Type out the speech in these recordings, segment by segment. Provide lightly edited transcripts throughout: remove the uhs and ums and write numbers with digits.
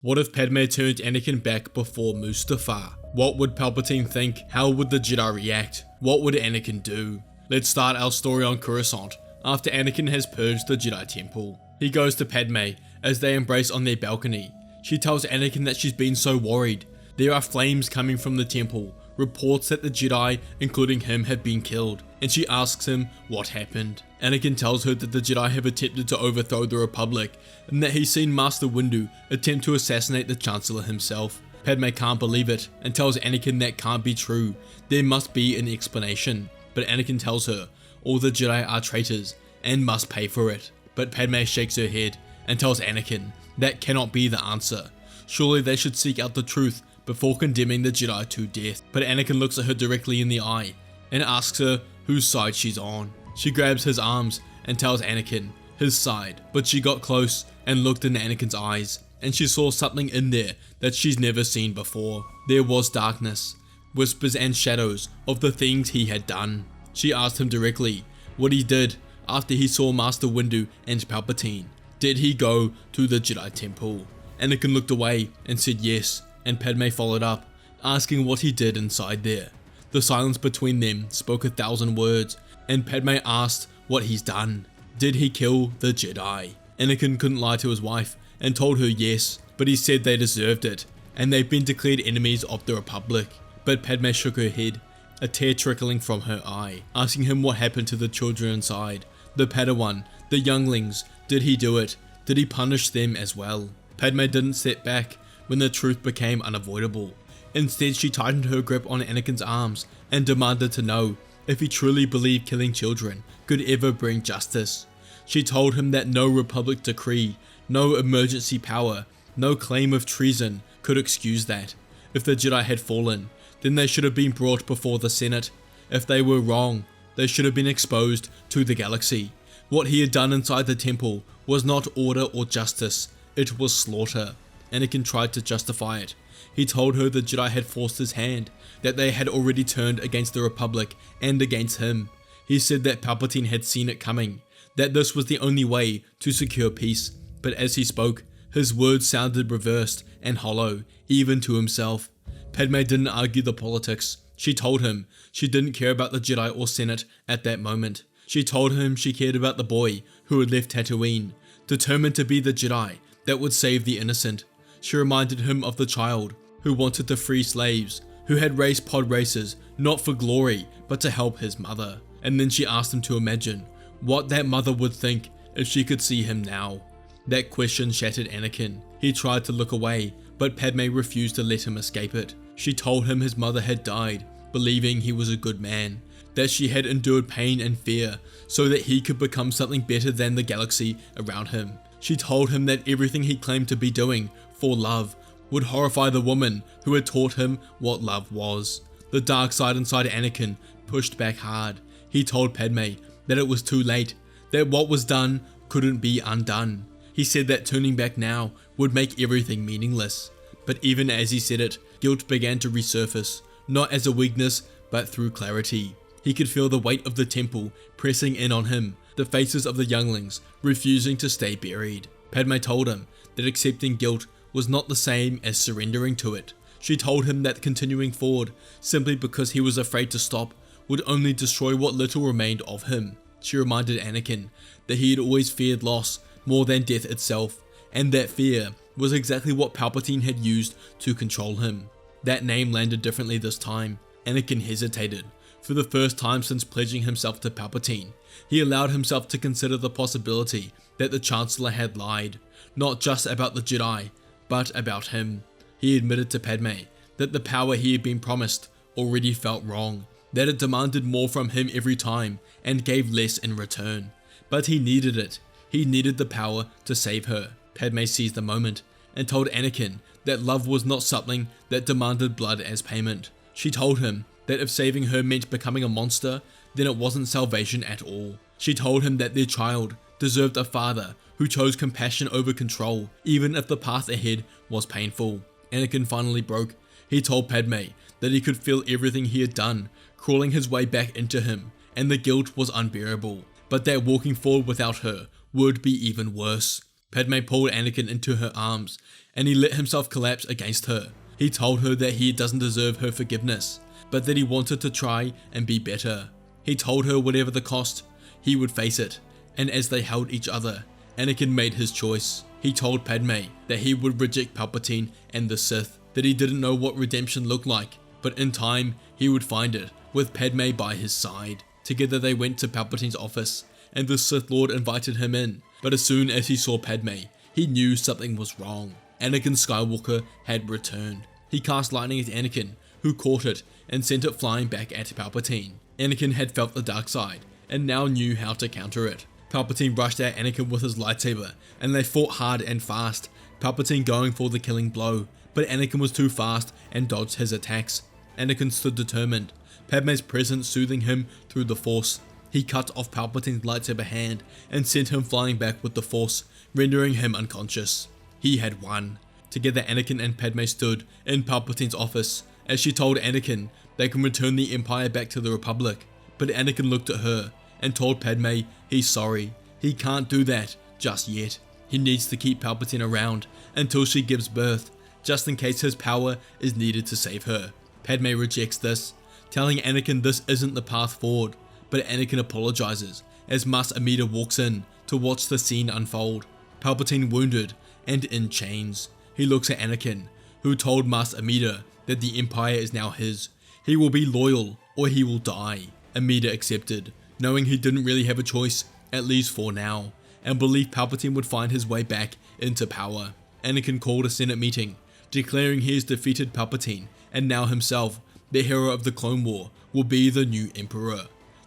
What if Padme turned Anakin back before Mustafar? What would Palpatine think? How would the Jedi react? What would Anakin do? Let's start our story on Coruscant, after Anakin has purged the Jedi Temple. He goes to Padme as they embrace on their balcony. She tells Anakin that she's been so worried. There are flames coming from the temple, reports that the Jedi, including him, have been killed, and she asks him what happened. Anakin tells her that the Jedi have attempted to overthrow the Republic, and that he's seen Master Windu attempt to assassinate the Chancellor himself. Padme can't believe it, and tells Anakin that can't be true. There must be an explanation, but Anakin tells her all the Jedi are traitors, and must pay for it. But Padme shakes her head, and tells Anakin that cannot be the answer. Surely they should seek out the truth before condemning the Jedi to death. But Anakin looks at her directly in the eye, and asks her whose side she's on. She grabs his arms and tells Anakin his side, but she got close and looked in Anakin's eyes, and she saw something in there that she's never seen before. There was darkness, whispers and shadows of the things he had done. She asked him directly what he did after he saw Master Windu and Palpatine. Did he go to the Jedi Temple? Anakin looked away and said yes, and Padme followed up, asking what he did inside there. The silence between them spoke 1,000 words, and Padme asked what he's done. Did he kill the Jedi? Anakin couldn't lie to his wife and told her yes, but he said they deserved it, and they've been declared enemies of the Republic. But Padme shook her head, a tear trickling from her eye, asking him what happened to the children inside. The Padawan, the younglings, did he do it? Did he punish them as well? Padme didn't step back when the truth became unavoidable. Instead, she tightened her grip on Anakin's arms and demanded to know if he truly believed killing children could ever bring justice. She told him that no Republic decree, no emergency power, no claim of treason could excuse that. If the Jedi had fallen, then they should have been brought before the Senate. If they were wrong, they should have been exposed to the galaxy. What he had done inside the temple was not order or justice, it was slaughter. Anakin tried to justify it. He told her the Jedi had forced his hand, that they had already turned against the Republic and against him. He said that Palpatine had seen it coming, that this was the only way to secure peace, but as he spoke, his words sounded reversed and hollow, even to himself. Padme didn't argue the politics. She told him she didn't care about the Jedi or Senate at that moment. She told him she cared about the boy who had left Tatooine, determined to be the Jedi that would save the innocent. She reminded him of the child who wanted to free slaves, who had raced pod races not for glory but to help his mother. And then she asked him to imagine what that mother would think if she could see him now. That question shattered Anakin. He tried to look away, but Padme refused to let him escape it. She told him his mother had died, believing he was a good man, that she had endured pain and fear so that he could become something better than the galaxy around him. She told him that everything he claimed to be doing for love would horrify the woman who had taught him what love was. The dark side inside Anakin pushed back hard. He told Padme that it was too late, that what was done couldn't be undone. He said that turning back now would make everything meaningless. But even as he said it, guilt began to resurface, not as a weakness, but through clarity. He could feel the weight of the temple pressing in on him, the faces of the younglings refusing to stay buried. Padme told him that accepting guilt was not the same as surrendering to it. She told him that continuing forward, simply because he was afraid to stop, would only destroy what little remained of him. She reminded Anakin that he had always feared loss more than death itself, and that fear was exactly what Palpatine had used to control him. That name landed differently this time. Anakin hesitated. For the first time since pledging himself to Palpatine, he allowed himself to consider the possibility that the Chancellor had lied, not just about the Jedi, but about him. He admitted to Padme that the power he had been promised already felt wrong, that it demanded more from him every time and gave less in return. But he needed it. He needed the power to save her. Padme seized the moment and told Anakin that love was not something that demanded blood as payment. She told him that if saving her meant becoming a monster, then it wasn't salvation at all. She told him that their child deserved a father who chose compassion over control, even if the path ahead was painful. Anakin finally broke. He told Padme that he could feel everything he had done crawling his way back into him, and the guilt was unbearable, but that walking forward without her would be even worse. Padme pulled Anakin into her arms, and he let himself collapse against her. He told her that he doesn't deserve her forgiveness, but that he wanted to try and be better. He told her whatever the cost, he would face it, and as they held each other, Anakin made his choice. He told Padme that he would reject Palpatine and the Sith, that he didn't know what redemption looked like, but in time he would find it, with Padme by his side. Together they went to Palpatine's office, and the Sith Lord invited him in, but as soon as he saw Padme, he knew something was wrong. Anakin Skywalker had returned. He cast lightning at Anakin, who caught it and sent it flying back at Palpatine. Anakin had felt the dark side, and now knew how to counter it. Palpatine rushed at Anakin with his lightsaber, and they fought hard and fast, Palpatine going for the killing blow, but Anakin was too fast and dodged his attacks. Anakin stood determined, Padme's presence soothing him through the Force. He cut off Palpatine's lightsaber hand and sent him flying back with the Force, rendering him unconscious. He had won. Together Anakin and Padme stood in Palpatine's office as she told Anakin they can return the Empire back to the Republic, but Anakin looked at her and told Padme he's sorry, he can't do that just yet. He needs to keep Palpatine around until she gives birth, just in case his power is needed to save her. Padme rejects this, telling Anakin this isn't the path forward, but Anakin apologizes as Mas Amedda walks in to watch the scene unfold. Palpatine wounded and in chains. He looks at Anakin, who told Mas Amedda that the Empire is now his. He will be loyal or he will die. Amedda accepted, knowing he didn't really have a choice, at least for now, and believed Palpatine would find his way back into power. Anakin called a Senate meeting, declaring he has defeated Palpatine, and now himself, the hero of the Clone War, will be the new Emperor.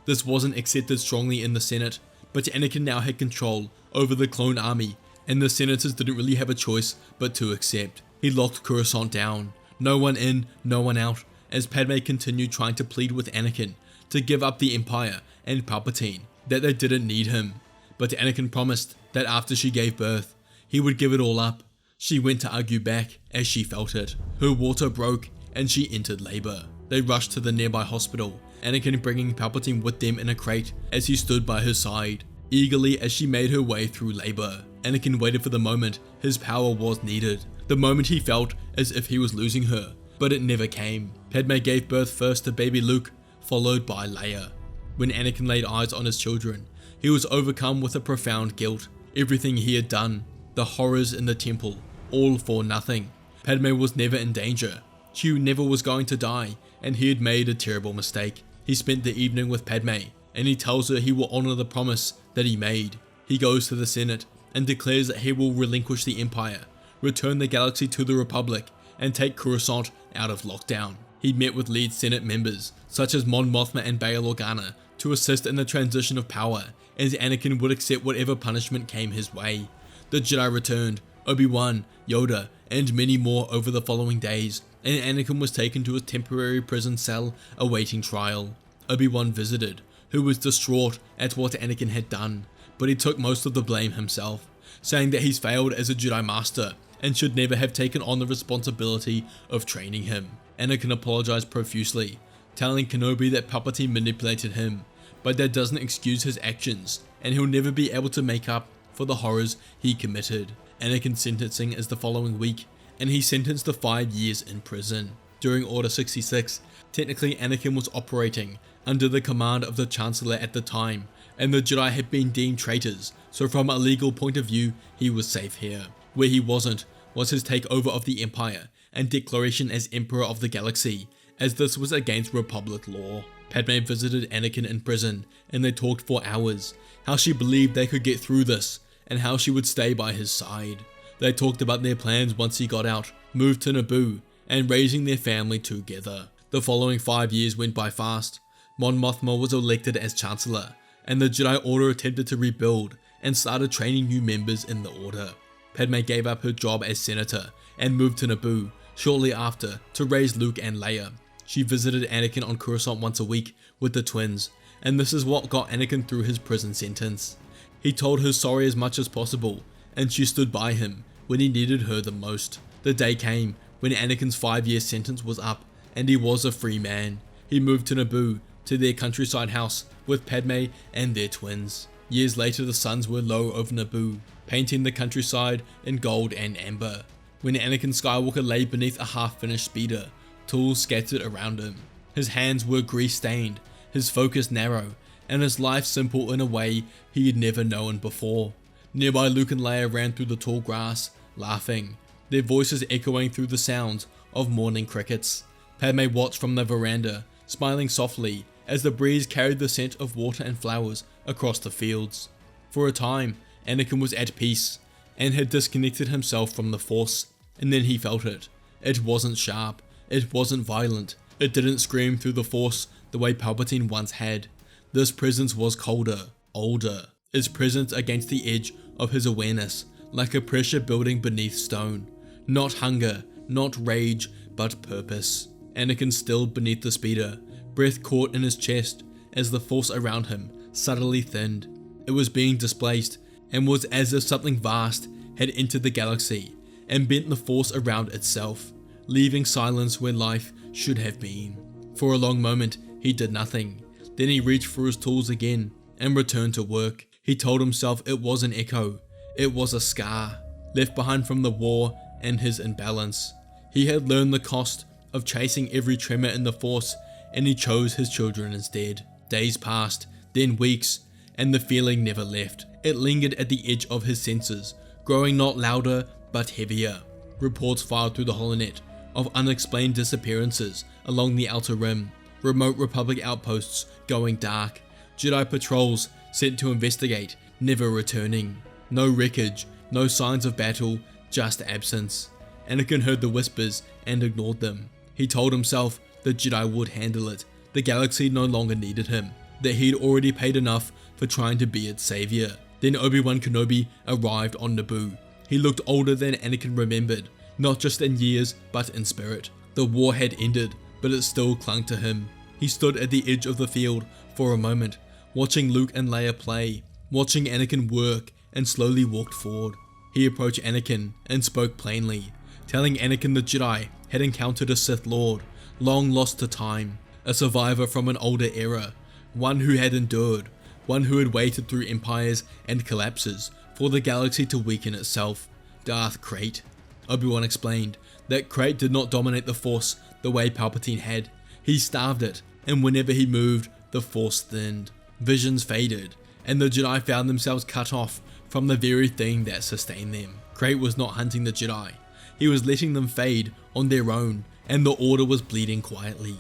This wasn't accepted strongly in the Senate, but Anakin now had control over the clone army, and the senators didn't really have a choice but to accept. He locked Coruscant down, no one in, no one out, as Padme continued trying to plead with Anakin to give up the Empire and Palpatine, that they didn't need him. But Anakin promised that after she gave birth, he would give it all up. She went to argue back as she felt it. Her water broke and she entered labor. They rushed to the nearby hospital, Anakin bringing Palpatine with them in a crate as he stood by her side, eagerly as she made her way through labor. Anakin waited for the moment his power was needed, the moment he felt as if he was losing her, but it never came. Padme gave birth first to baby Luke, followed by Leia. When Anakin laid eyes on his children, he was overcome with a profound guilt. Everything he had done, the horrors in the temple, all for nothing. Padme was never in danger. She never was going to die, and he had made a terrible mistake. He spent the evening with Padme, and he tells her he will honor the promise that he made. He goes to the Senate and declares that he will relinquish the Empire, return the galaxy to the Republic, and take Coruscant out of lockdown. He met with lead Senate members, such as Mon Mothma and Bail Organa, to assist in the transition of power, as Anakin would accept whatever punishment came his way. The Jedi returned, Obi-Wan, Yoda, and many more over the following days, and Anakin was taken to a temporary prison cell awaiting trial. Obi-Wan visited, who was distraught at what Anakin had done, but he took most of the blame himself, saying that he's failed as a Jedi Master and should never have taken on the responsibility of training him. Anakin apologized profusely, telling Kenobi that Palpatine manipulated him, but that doesn't excuse his actions, and he'll never be able to make up for the horrors he committed. Anakin's sentencing is the following week, and he's sentenced to 5 years in prison. During Order 66, technically Anakin was operating under the command of the Chancellor at the time, and the Jedi had been deemed traitors, so from a legal point of view, he was safe here. Where he wasn't was his takeover of the Empire and declaration as Emperor of the Galaxy, as this was against Republic law. Padme visited Anakin in prison, and they talked for hours, how she believed they could get through this, and how she would stay by his side. They talked about their plans once he got out, moved to Naboo, and raising their family together. The following 5 years went by fast. Mon Mothma was elected as Chancellor, and the Jedi Order attempted to rebuild and started training new members in the Order. Padme gave up her job as Senator and moved to Naboo shortly after to raise Luke and Leia. She visited Anakin on Coruscant once a week with the twins, and this is what got Anakin through his prison sentence. He told her sorry as much as possible, and she stood by him when he needed her the most. The day came when Anakin's 5-year sentence was up, and he was a free man. He moved to Naboo, to their countryside house with Padme and their twins. Years later, the suns were low over Naboo, painting the countryside in gold and amber. When Anakin Skywalker lay beneath a half-finished speeder, tools scattered around him. His hands were grease-stained, his focus narrow, and his life simple in a way he had never known before. Nearby, Luke and Leia ran through the tall grass, laughing, their voices echoing through the sounds of morning crickets. Padme watched from the veranda, smiling softly as the breeze carried the scent of water and flowers across the fields. For a time, Anakin was at peace, and had disconnected himself from the Force, and then he felt it. It wasn't sharp, it wasn't violent, it didn't scream through the Force the way Palpatine once had. This presence was colder, older, its presence against the edge of his awareness, like a pressure building beneath stone. Not hunger, not rage, but purpose. Anakin stilled beneath the speeder, breath caught in his chest as the Force around him subtly thinned. It was being displaced, and was as if something vast had entered the galaxy and bent the Force around itself, leaving silence where life should have been. For a long moment, he did nothing. Then he reached for his tools again and returned to work. He told himself it was an echo. It was a scar, left behind from the war and his imbalance. He had learned the cost of chasing every tremor in the Force, and he chose his children instead. Days passed, then weeks, and the feeling never left. It lingered at the edge of his senses, growing not louder but heavier. Reports filed through the holonet of unexplained disappearances along the Outer Rim, remote Republic outposts going dark, Jedi patrols sent to investigate, never returning. No wreckage, no signs of battle, just absence. Anakin heard the whispers and ignored them. He told himself the Jedi would handle it. The galaxy no longer needed him, that he'd already paid enough for trying to be its savior. Then Obi-Wan Kenobi arrived on Naboo. He looked older than Anakin remembered, not just in years, but in spirit. The war had ended, but it still clung to him. He stood at the edge of the field for a moment, watching Luke and Leia play, watching Anakin work, and slowly walked forward. He approached Anakin and spoke plainly, telling Anakin the Jedi had encountered a Sith Lord, long lost to time, a survivor from an older era, one who had endured, one who had waited through empires and collapses for the galaxy to weaken itself. Darth Krayt. Obi-Wan explained that Krayt did not dominate the Force the way Palpatine had. He starved it, and whenever he moved, the Force thinned. Visions faded, and the Jedi found themselves cut off from the very thing that sustained them. Krayt was not hunting the Jedi. He was letting them fade on their own, and the Order was bleeding quietly.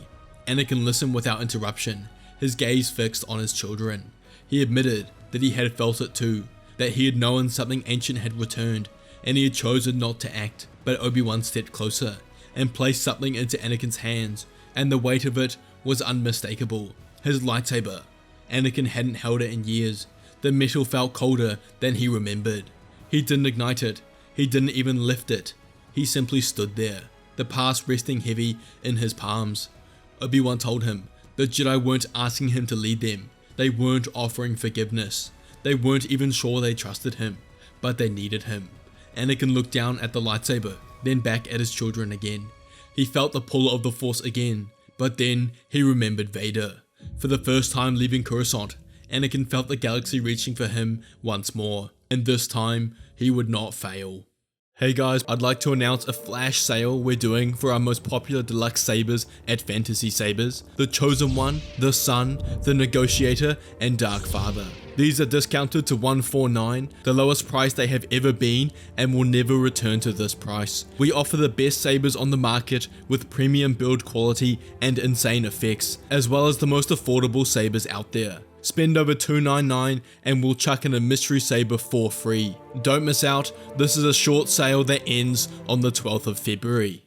Anakin listened without interruption, his gaze fixed on his children. He admitted that he had felt it too, that he had known something ancient had returned, and he had chosen not to act. But Obi-Wan stepped closer and placed something into Anakin's hands, and the weight of it was unmistakable. His lightsaber. Anakin hadn't held it in years. The metal felt colder than he remembered. He didn't ignite it. He didn't even lift it. He simply stood there, the past resting heavy in his palms. Obi-Wan told him the Jedi weren't asking him to lead them. They weren't offering forgiveness. They weren't even sure they trusted him, but they needed him. Anakin looked down at the lightsaber, then back at his children again. He felt the pull of the Force again, but then he remembered Vader. For the first time leaving Coruscant, Anakin felt the galaxy reaching for him once more, and this time he would not fail. Hey guys, I'd like to announce a flash sale we're doing for our most popular deluxe sabers at Fantasy Sabers: the Chosen One, the Sun, the Negotiator, and Dark Father. These are discounted to $149, the lowest price they have ever been, and will never return to this price. We offer the best sabers on the market with premium build quality and insane effects, as well as the most affordable sabers out there. Spend over $299 and we'll chuck in a mystery saber for free. Don't miss out, this is a short sale that ends on the 12th of February.